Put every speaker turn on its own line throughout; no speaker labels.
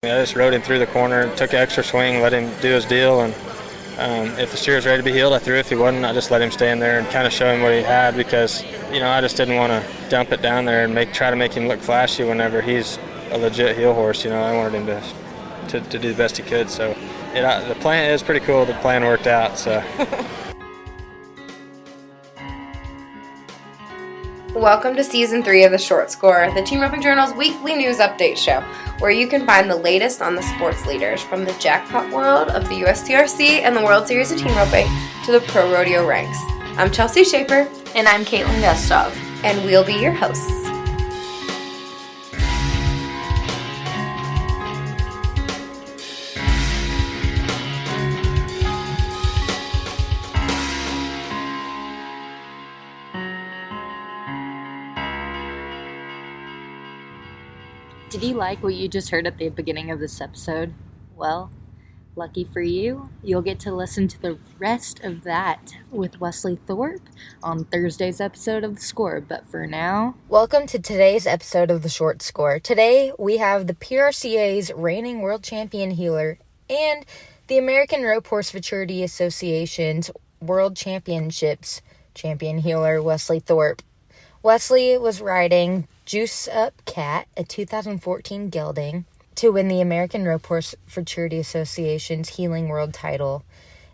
I just rode him through the corner, took an extra swing, let him do his deal, and if the steer was ready to be healed, I threw. If he wasn't, I just let him stand there and kind of show him what he had because, I just didn't want to dump it down there and try to make him look flashy whenever he's a legit heel horse. I wanted him to do the best he could. So the plan is pretty cool. The plan worked out. So.
Welcome to Season 3 of The Short Score, the Team Roping Journal's weekly news update show, where you can find the latest on the sports leaders from the jackpot world of the USTRC and the World Series of Team Roping to the pro rodeo ranks. I'm Chelsea Schaefer.
And I'm Caitlin Gustov.
And we'll be your hosts.
Did you like what you just heard at the beginning of this episode? Well, lucky for you, you'll get to listen to the rest of that with Wesley Thorp on Thursday's episode of The Score. But for now,
welcome to today's episode of The Short Score. Today, we have the PRCA's reigning world champion healer and the American Rope Horse Futurity Association's World Championships champion healer, Wesley Thorp. Wesley was riding Juice Up Cat, a 2014 gelding, to win the American Rope Horse Futurity Association's Healing World title.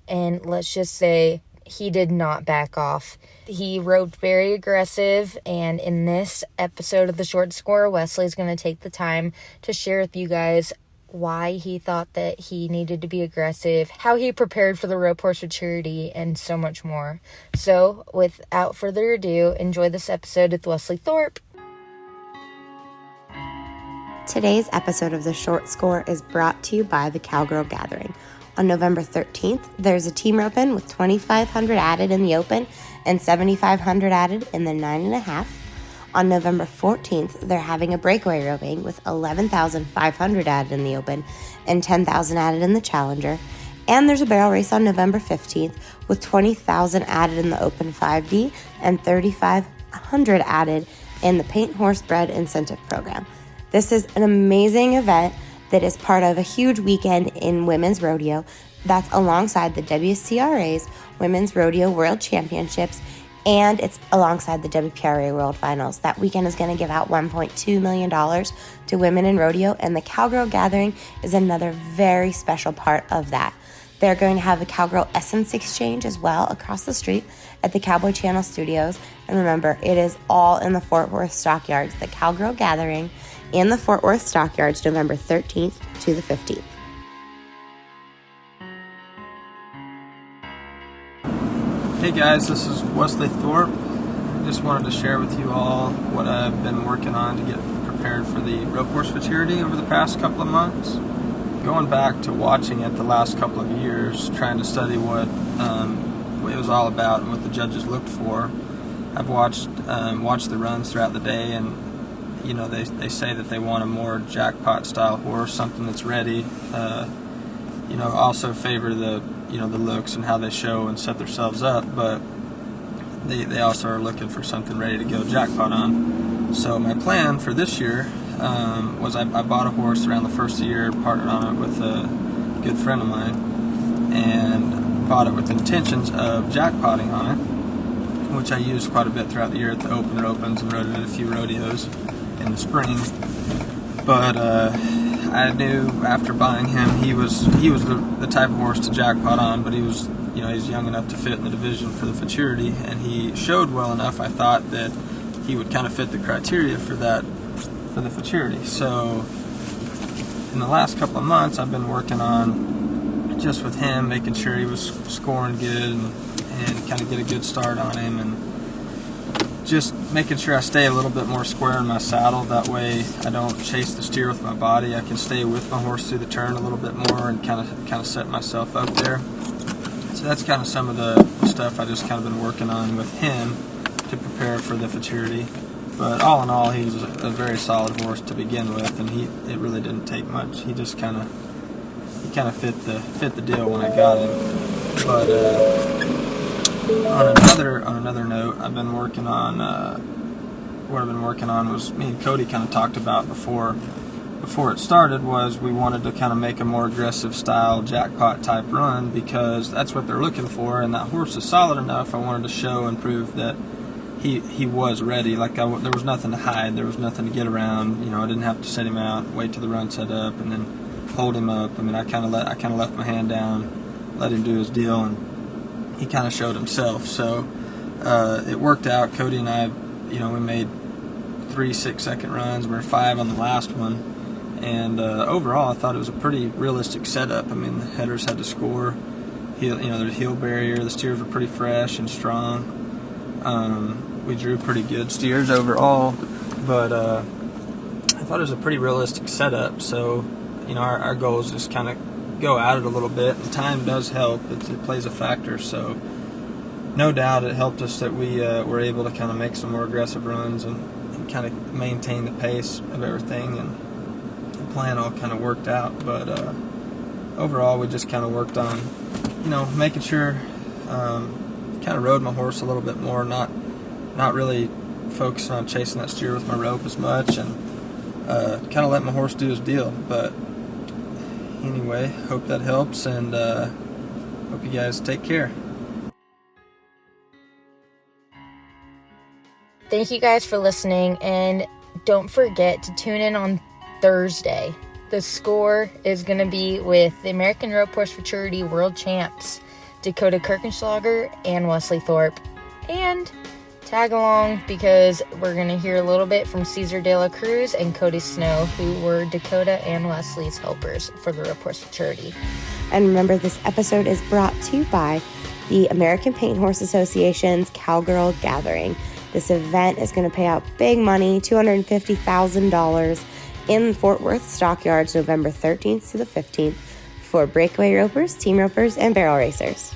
And let's just say he did not back off. He roped very aggressive, and in this episode of The Short Score, Wesley's going to take the time to share with you guys why he thought that he needed to be aggressive, how he prepared for the Rope Horse Futurity, and so much more. So, without further ado, enjoy this episode with Wesley Thorp.
Today's episode of The Short Score is brought to you by the Cowgirl Gathering. On November 13th, there's a team roping with 2,500 added in the open and 7,500 added in the 9.5. On November 14th, they're having a breakaway roping with 11,500 added in the open and 10,000 added in the challenger. And there's a barrel race on November 15th with 20,000 added in the open 5D and 3,500 added in the Paint Horse Bred Incentive Program. This is an amazing event that is part of a huge weekend in women's rodeo that's alongside the WCRA's Women's Rodeo World Championships, and it's alongside the WPRA World Finals. That weekend is going to give out $1.2 million to women in rodeo, and the Cowgirl Gathering is another very special part of that. They're going to have a Cowgirl Essence Exchange as well across the street at the Cowboy Channel Studios. And remember, it is all in the Fort Worth Stockyards. The Cowgirl Gathering in the Fort Worth Stockyards, November 13th to the 15th.
Hey guys, this is Wesley Thorp. Just wanted to share with you all what I've been working on to get prepared for the Rope Horse Futurity over the past couple of months. Going back to watching it the last couple of years, trying to study what it was all about and what the judges looked for. I've watched the runs throughout the day, and they say that they want a more jackpot style horse, something that's ready. Also favor the looks and how they show and set themselves up, but they also are looking for something ready to go jackpot on. So my plan for this year was I bought a horse around the first of the year, partnered on it with a good friend of mine, and bought it with intentions of jackpotting on it, which I used quite a bit throughout the year at the open ropings and rode it at a few rodeos in the spring. But I knew after buying him he was the type of horse to jackpot on, but he was he's young enough to fit in the division for the Futurity, and he showed well enough. I thought that he would kind of fit the criteria for the Futurity. So in the last couple of months I've been working on just with him, making sure he was scoring good and kind of get a good start on him, and just making sure I stay a little bit more square in my saddle. That way I don't chase the steer with my body. I can stay with my horse through the turn a little bit more and kind of set myself up there. So that's kind of some of the stuff I just kind of been working on with him to prepare for the Futurity. But all in all, he's a very solid horse to begin with, and it really didn't take much. He just kind of fit the deal when I got him. But on another note, I've been working on what I've been working on was me and Cody kind of talked about before before it started was we wanted to kind of make a more aggressive style jackpot type run, because that's what they're looking for, and that horse is solid enough. I wanted to show and prove that he was ready. Like there was nothing to hide, there was nothing to get around. I didn't have to set him out, wait till the run set up, and then hold him up. I mean, I kind of left my hand down, let him do his deal, and he kind of showed himself. So it worked out. Cody and I, we made 3 6-second runs. We were 5 on the last one, and overall, I thought it was a pretty realistic setup. I mean, the headers had to score. There's heel barrier. The steers were pretty fresh and strong. We drew pretty good steers overall, but I thought it was a pretty realistic setup. So, our goal is just kind of go at it a little bit. The time does help; it plays a factor. So, no doubt, it helped us that we were able to kind of make some more aggressive runs and kind of maintain the pace of everything, and the plan all kind of worked out. But overall, we just kind of worked on, making sure. Kind of rode my horse a little bit more, not really focusing on chasing that steer with my rope as much, and kind of let my horse do his deal. But anyway, hope that helps, and hope you guys take care.
Thank you guys for listening, and don't forget to tune in on Thursday. The score is going to be with the American Rope Horse Futurity World Champs, Dakota Kirchenschlager and Wesley Thorp. And tag along, because we're going to hear a little bit from Cesar De La Cruz and Cody Snow, who were Dakota and Wesley's helpers for the Rope Horse Futurity.
And remember, this episode is brought to you by the American Paint Horse Association's Cowgirl Gathering. This event is going to pay out big money, $250,000 in Fort Worth Stockyards, November 13th to the 15th, for breakaway ropers, team ropers, and barrel racers.